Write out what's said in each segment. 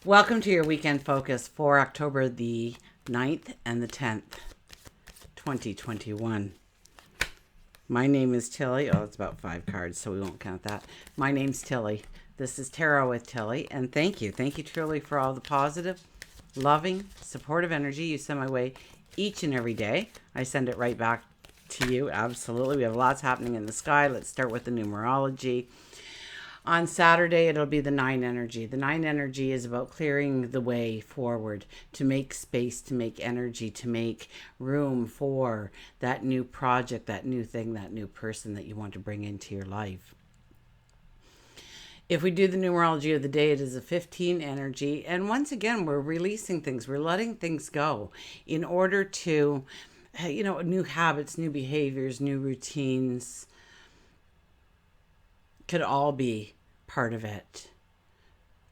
Welcome to your weekend focus for October the 9th and the 10th, 2021. My name is Tilly. Oh, it's about 5 cards, so we won't count that. My name's Tilly. This is Tarot with Tilly, and thank you. Thank you truly for all the positive, loving, supportive energy you send my way each and every day. I send it right back to you. Absolutely. We have lots happening in the sky. Let's start with the numerology. On Saturday, it'll be the 9 energy. The 9 energy is about clearing the way forward, to make space, to make energy, to make room for that new project, that new thing, that new person that you want to bring into your life. If we do the numerology of the day, it is a 15 energy. And once again, we're releasing things. We're letting things go in order to, new habits, new behaviors, new routines could all be part of it.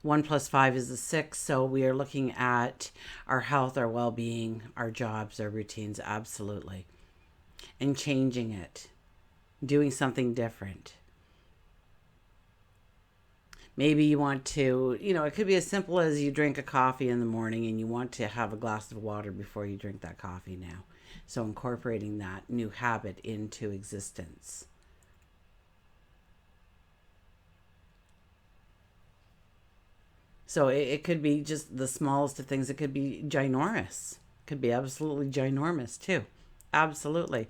1 plus 5 is a 6. So we are looking at our health, our well-being, our jobs, our routines, absolutely. And changing it, doing something different. Maybe you want to, it could be as simple as you drink a coffee in the morning and you want to have a glass of water before you drink that coffee now. So incorporating that new habit into existence. So it could be just the smallest of things. It could be ginormous. It could be absolutely ginormous too. Absolutely.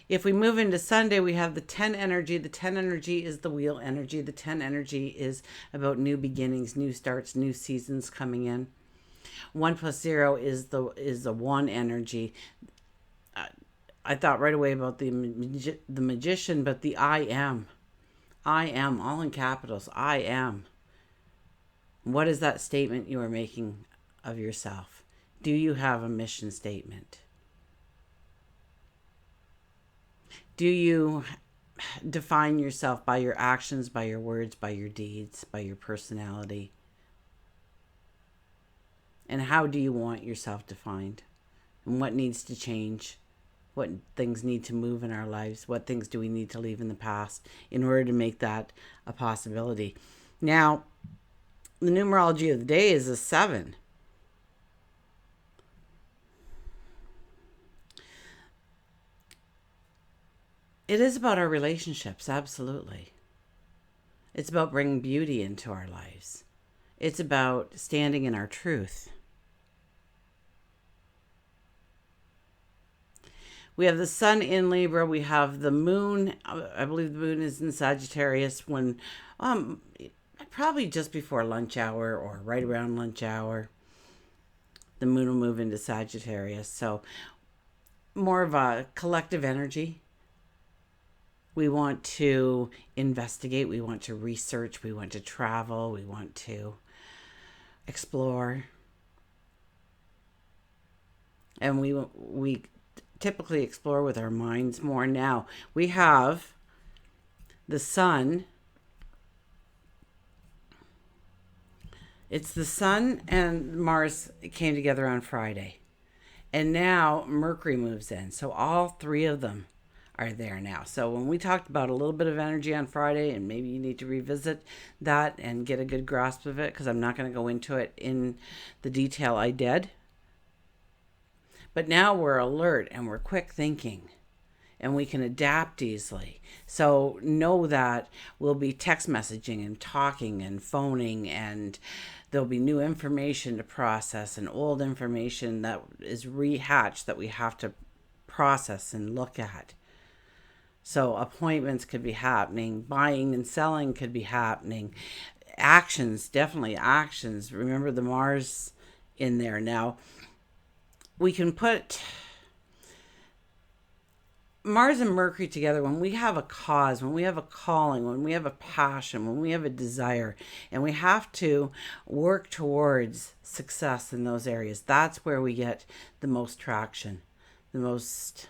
If we move into Sunday, we have the 10 energy. The 10 energy is the wheel energy. The 10 energy is about new beginnings, new starts, new seasons coming in. 1 plus 0 is the 1 energy. I thought right away about the magician, but the I am, all in capitals. I am. What is that statement you are making of yourself? Do you have a mission statement? Do you define yourself by your actions, by your words, by your deeds, by your personality? And how do you want yourself defined? And what needs to change? What things need to move in our lives? What things do we need to leave in the past in order to make that a possibility? Now, the numerology of the day is a 7. It is about our relationships, absolutely. It's about bringing beauty into our lives. It's about standing in our truth. We have the sun in Libra. We have the moon. I believe the moon is in Sagittarius when probably just before lunch hour or right around lunch hour. The moon will move into Sagittarius. So more of a collective energy. We want to investigate. We want to research. We want to travel. We want to explore. And we typically explore with our minds more. Now we have the sun. It's the sun and Mars came together on Friday. And now Mercury moves in. So all 3 of them are there now. So when we talked about a little bit of energy on Friday, and maybe you need to revisit that and get a good grasp of it, because I'm not going to go into it in the detail I did. But now we're alert and we're quick thinking. And we can adapt easily. So know that we'll be text messaging and talking and phoning, and there'll be new information to process and old information that is rehatched that we have to process and look at. So appointments could be happening, buying and selling could be happening. Actions, definitely actions. Remember the Mars in there. Now, we can put Mars and Mercury together when we have a cause, when we have a calling, when we have a passion, when we have a desire, and we have to work towards success in those areas. That's where we get the most traction, the most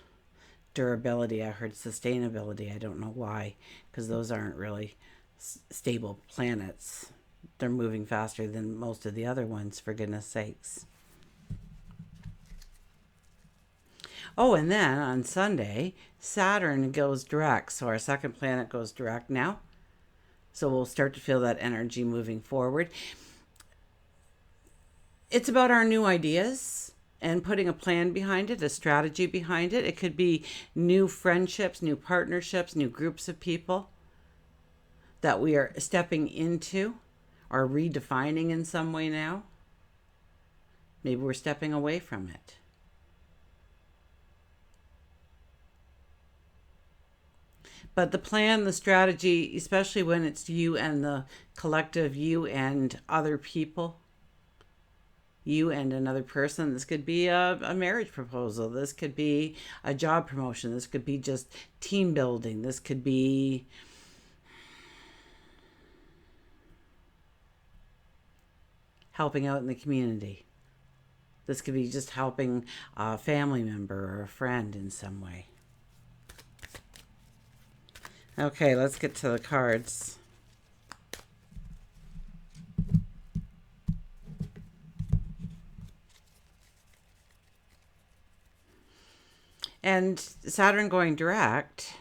durability. I heard sustainability. I don't know why, because those aren't really stable planets. They're moving faster than most of the other ones, for goodness sakes. Oh, and then on Sunday, Saturn goes direct. So our second planet goes direct now. So we'll start to feel that energy moving forward. It's about our new ideas and putting a plan behind it, a strategy behind it. It could be new friendships, new partnerships, new groups of people that we are stepping into or redefining in some way now. Maybe we're stepping away from it. But the plan, the strategy, especially when it's you and the collective, you and other people, you and another person. This could be a marriage proposal. This could be a job promotion. This could be just team building. This could be helping out in the community. This could be just helping a family member or a friend in some way. Okay, let's get to the cards. And Saturn going direct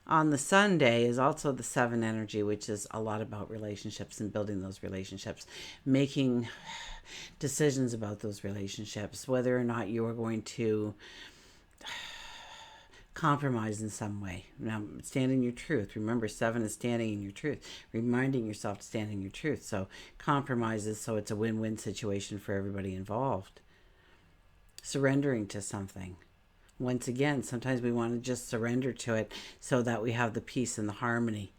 on the Sunday is also the 7 energy, which is a lot about relationships and building those relationships, making decisions about those relationships, whether or not you are going to compromise in some way. Now, stand in your truth. Remember, 7 is standing in your truth, reminding yourself to stand in your truth. So compromises, so it's a win-win situation for everybody involved. Surrendering to something. Once again, sometimes we want to just surrender to it so that we have the peace and the harmony.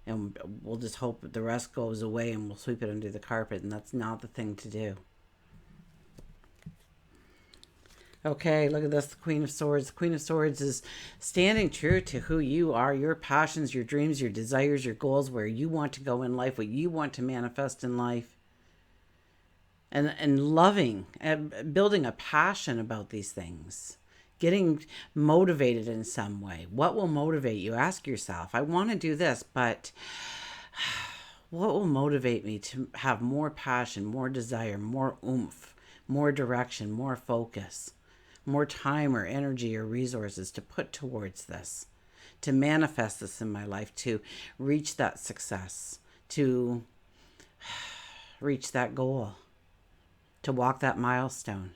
And we'll just hope that the rest goes away and we'll sweep it under the carpet. And that's not the thing to do. Okay, look at this, the Queen of Swords. The Queen of Swords is standing true to who you are, your passions, your dreams, your desires, your goals, where you want to go in life, what you want to manifest in life. And loving and building a passion about these things. Getting motivated in some way. What will motivate you? Ask yourself, I want to do this, but what will motivate me to have more passion, more desire, more oomph, more direction, more focus, more time or energy or resources to put towards this, to manifest this in my life, to reach that success, to reach that goal, to walk that milestone.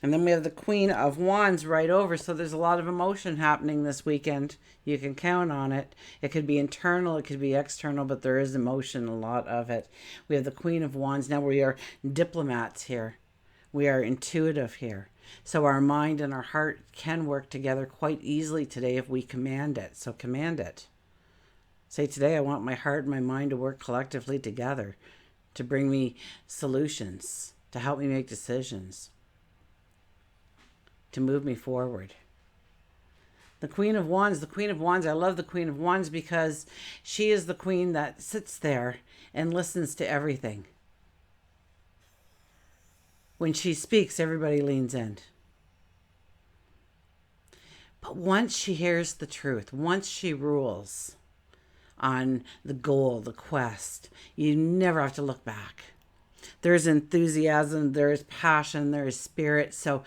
And then we have the Queen of Wands right over. So there's a lot of emotion happening this weekend. You can count on it. It could be internal, it could be external, but there is emotion, a lot of it. We have the Queen of Wands. Now we are diplomats here. We are intuitive here. So our mind and our heart can work together quite easily today if we command it. So command it. Say, today I want my heart and my mind to work collectively together to bring me solutions, to help me make decisions, to move me forward. The Queen of Wands, I love the Queen of Wands because she is the queen that sits there and listens to everything. When she speaks, everybody leans in. But once she hears the truth, once she rules on the goal, the quest, you never have to look back. There's enthusiasm, there's passion, there's spirit. So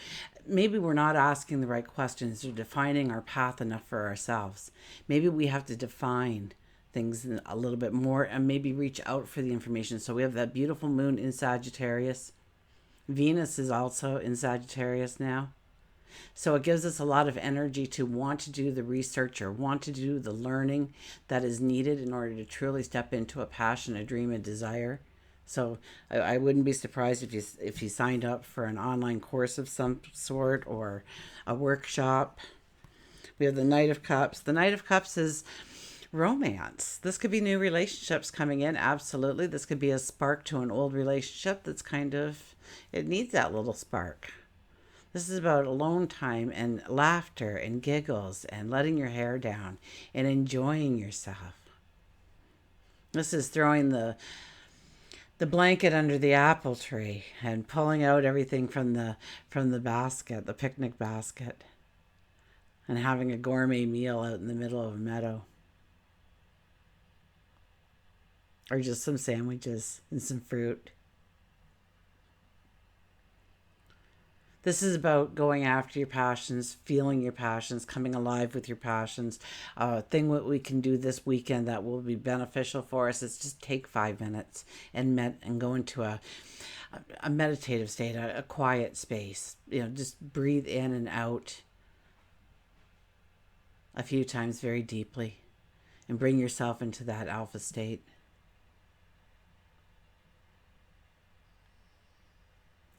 maybe we're not asking the right questions or defining our path enough for ourselves. Maybe we have to define things a little bit more and maybe reach out for the information. So we have that beautiful moon in Sagittarius. Venus is also in Sagittarius now. So it gives us a lot of energy to want to do the research or want to do the learning that is needed in order to truly step into a passion, a dream, a desire. So I wouldn't be surprised if you signed up for an online course of some sort or a workshop. We have the Knight of Cups. The Knight of Cups is romance. This could be new relationships coming in. Absolutely. This could be a spark to an old relationship that's it needs that little spark. This is about alone time and laughter and giggles and letting your hair down and enjoying yourself. This is throwing the blanket under the apple tree and pulling out everything from the basket, the picnic basket, and having a gourmet meal out in the middle of a meadow. Or just some sandwiches and some fruit. This is about going after your passions, feeling your passions, coming alive with your passions. Thing what we can do this weekend that will be beneficial for us is just take 5 minutes and go into a meditative state, a quiet space. Just breathe in and out a few times very deeply and bring yourself into that alpha state.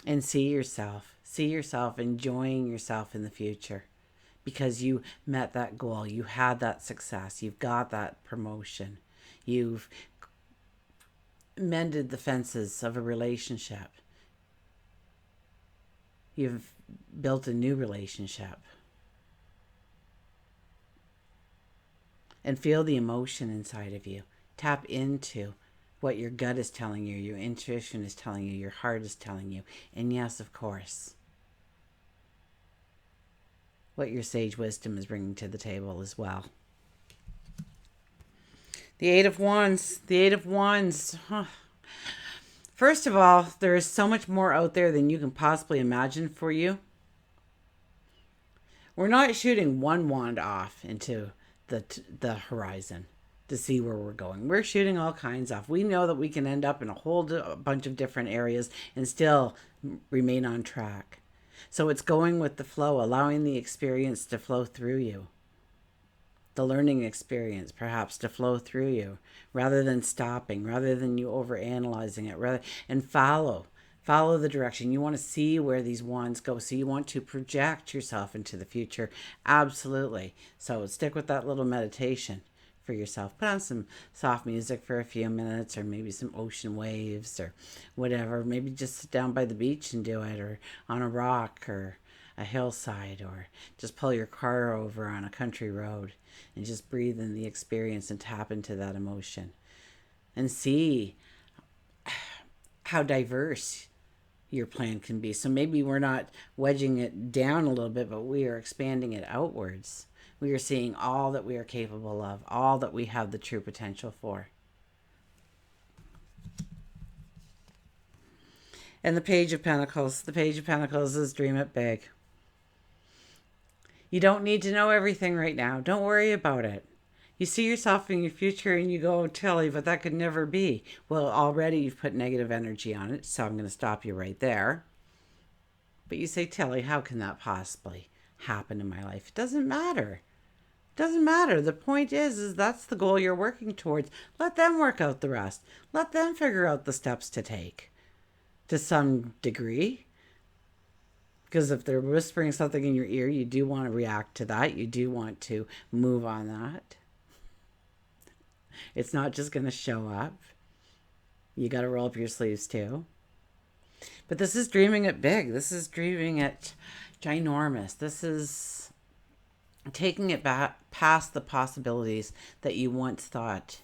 And see yourself enjoying yourself in the future because you met that goal, you had that success, you've got that promotion, you've mended the fences of a relationship, you've built a new relationship. And feel the emotion inside of you. Tap into what your gut is telling you, your intuition is telling you, your heart is telling you. And yes, of course, what your sage wisdom is bringing to the table as well. The Eight of Wands. The Eight of Wands. First of all, there is so much more out there than you can possibly imagine for you. We're not shooting one wand off into the horizon to see where we're going. We're shooting all kinds off. We know that we can end up in a whole bunch of different areas and still remain on track. So it's going with the flow, allowing the experience to flow through you. The learning experience, perhaps, to flow through you, rather than stopping, rather than you overanalyzing it, and follow the direction. You want to see where these wands go, so you want to project yourself into the future. Absolutely. So stick with that little meditation for yourself. Put on some soft music for a few minutes, or maybe some ocean waves or whatever. Maybe just sit down by the beach and do it, or on a rock or a hillside, or just pull your car over on a country road and just breathe in the experience and tap into that emotion and see how diverse your plan can be. So maybe we're not wedging it down a little bit, but we are expanding it outwards. We are seeing all that we are capable of, all that we have the true potential for. And the Page of Pentacles. The Page of Pentacles is dream it big. You don't need to know everything right now. Don't worry about it. You see yourself in your future and you go, oh, Tilly, but that could never be. Well, already you've put negative energy on it, so I'm going to stop you right there. But you say, Tilly, how can that possibly happen in my life? It doesn't matter. It doesn't matter. The point is that's the goal you're working towards. Let them work out the rest. Let them figure out the steps to take to some degree. Because if they're whispering something in your ear, you do want to react to that. You do want to move on that. It's not just going to show up. You got to roll up your sleeves too. But this is dreaming it big. This is dreaming it ginormous. This is taking it back past the possibilities that you once thought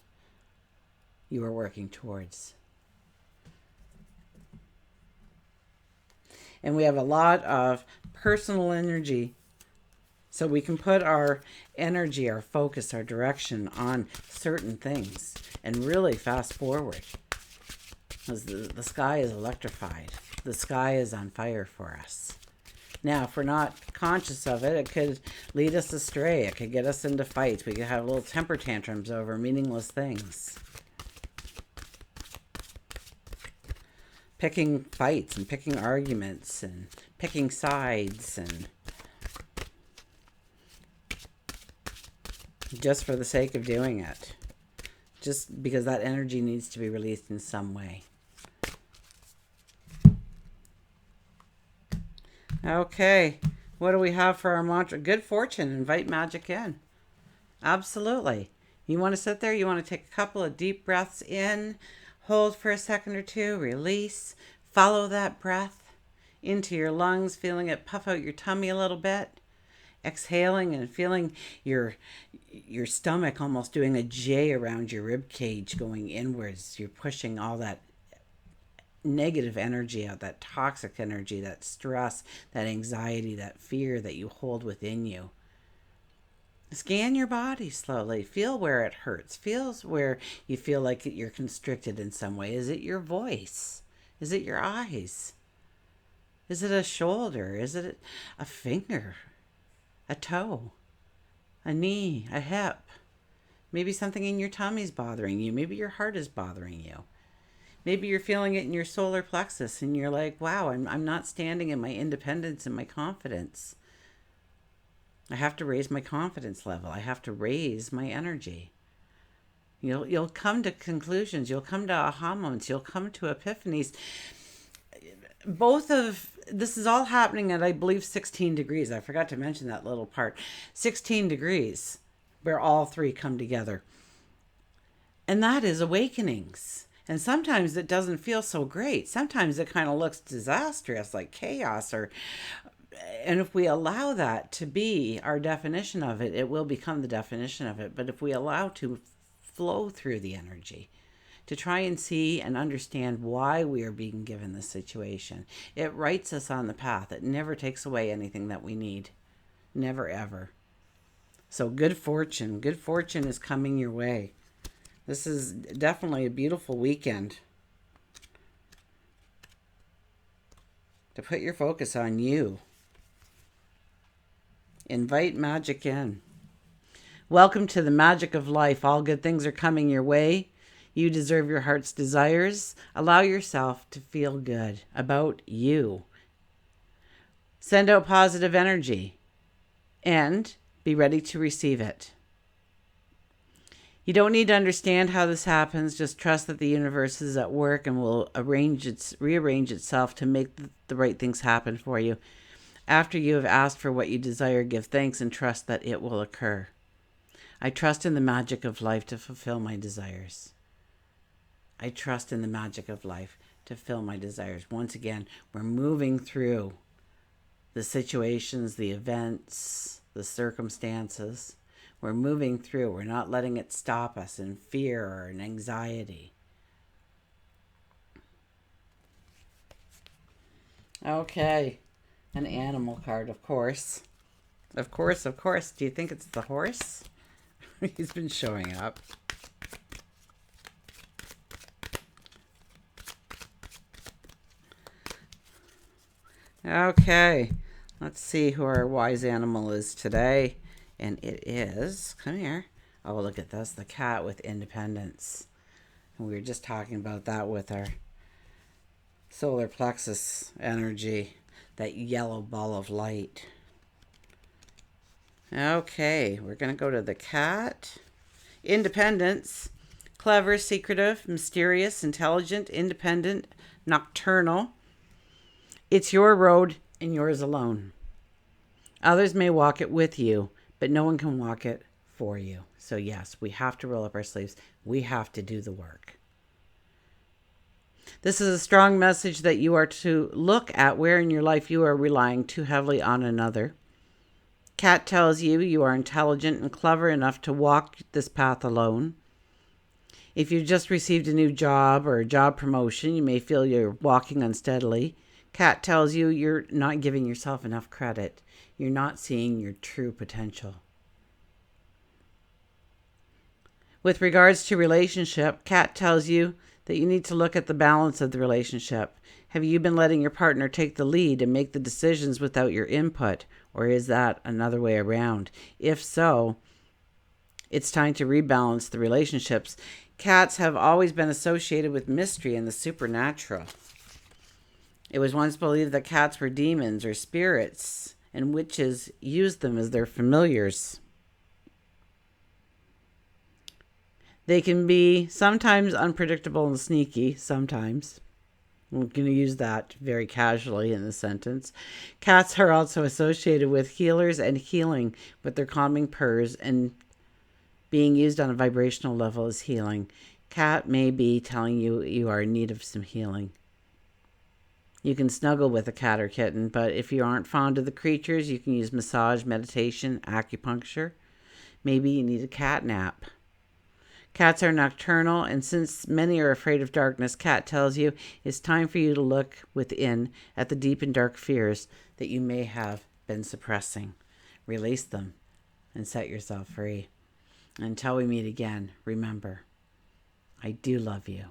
you were working towards. And we have a lot of personal energy. So we can put our energy, our focus, our direction on certain things and really fast forward. Because the sky is electrified. The sky is on fire for us. Now, if we're not conscious of it, it could lead us astray. It could get us into fights. We could have little temper tantrums over meaningless things. Picking fights and picking arguments and picking sides and just for the sake of doing it. Just because that energy needs to be released in some way. Okay, what do we have for our mantra? Good fortune, invite magic in. Absolutely. You want to sit there, you want to take a couple of deep breaths in, hold for a second or two, release, follow that breath into your lungs, feeling it puff out your tummy a little bit, exhaling and feeling your stomach almost doing a J around your rib cage going inwards. You're pushing all that negative energy out, that toxic energy, that stress, that anxiety, that fear that you hold within you. Scan your body slowly. Feel where it hurts. Feel where you feel like you're constricted in some way. Is it your voice? Is it your eyes? Is it a shoulder? Is it a finger? A toe? A knee? A hip? Maybe something in your tummy's bothering you. Maybe your heart is bothering you. Maybe you're feeling it in your solar plexus and you're like, wow, I'm not standing in my independence and my confidence. I have to raise my confidence level. I have to raise my energy. You'll come to conclusions. You'll come to aha moments. You'll come to epiphanies. This is all happening at, I believe, 16 degrees. I forgot to mention that little part. 16 degrees where all three come together. And that is awakenings. And sometimes it doesn't feel so great. Sometimes it kind of looks disastrous, like chaos. And if we allow that to be our definition of it, it will become the definition of it. But if we allow to flow through the energy, to try and see and understand why we are being given this situation, it writes us on the path. It never takes away anything that we need. Never, ever. So good fortune. Good fortune is coming your way. This is definitely a beautiful weekend to put your focus on you. Invite magic in. Welcome to the magic of life. All good things are coming your way. You deserve your heart's desires. Allow yourself to feel good about you. Send out positive energy and be ready to receive it. You don't need to understand how this happens. Just trust that the universe is at work and will rearrange itself to make the right things happen for you. After you have asked for what you desire, give thanks and trust that it will occur. I trust in the magic of life to fulfill my desires. I trust in the magic of life to fill my desires. Once again, we're moving through the situations, the events, the circumstances. We're moving through. We're not letting it stop us in fear or in anxiety. Okay. An animal card, of course. Of course, of course. Do you think it's the horse? He's been showing up. Okay. Let's see who our wise animal is today. And it is, come here. Oh, look at this, the cat with independence. And we were just talking about that with our solar plexus energy, that yellow ball of light. Okay, we're going to go to the cat. Independence, clever, secretive, mysterious, intelligent, independent, nocturnal. It's your road and yours alone. Others may walk it with you, but no one can walk it for you. So yes, we have to roll up our sleeves. We have to do the work. This is a strong message that you are to look at where in your life you are relying too heavily on another. Cat tells you you are intelligent and clever enough to walk this path alone. If you've just received a new job or a job promotion, you may feel you're walking unsteadily. Cat tells you you're not giving yourself enough credit. You're not seeing your true potential. With regards to relationship, Cat tells you that you need to look at the balance of the relationship. Have you been letting your partner take the lead and make the decisions without your input? Or is that another way around? If so, it's time to rebalance the relationships. Cats have always been associated with mystery and the supernatural. It was once believed that cats were demons or spirits, and witches used them as their familiars. They can be sometimes unpredictable and sneaky, sometimes. I'm going to use that very casually in the sentence. Cats are also associated with healers and healing with their calming purrs, and being used on a vibrational level as healing. Cat may be telling you you are in need of some healing. You can snuggle with a cat or kitten, but if you aren't fond of the creatures, you can use massage, meditation, acupuncture. Maybe you need a cat nap. Cats are nocturnal, and since many are afraid of darkness, Cat tells you it's time for you to look within at the deep and dark fears that you may have been suppressing. Release them and set yourself free. Until we meet again, remember, I do love you.